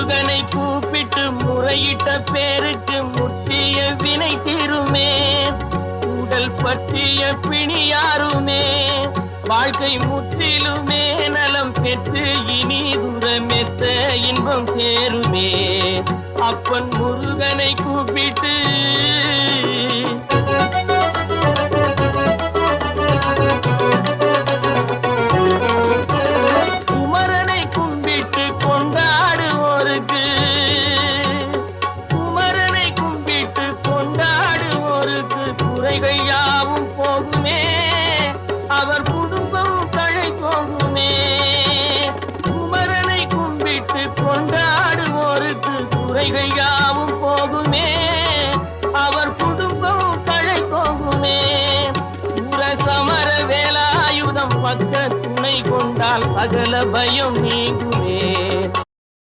முருகனை கூப்பிட்டு முறையிட்ட பேருக்கு முற்றிய வினை தீருமே. உடல் பற்றிய பிணியாருமே வாழ்க்கை முற்றிலுமே நலம் பெற்று இனி தூரமெத்த இன்பம் சேருமே. அப்பன் முருகனை கூப்பிட்டு குமரனை கும்பிட்டு கொண்டாடுவோருக்கு குமரனை கும்பிட்டு கொண்டாடுவோருக்கு குறைகள் யாவும் போகுமே. அவர் குடும்பம் தழை போகுமே. குமரனை கும்பிட்டு கொண்டாடுவோருக்கு குறைகள் யாவும் போகுமே. அவர் குடும்பம் தழை போகுமே. சமர வேலாயுதம் பக்க துணை கொண்டால் சகல பயம் நீங்கும்.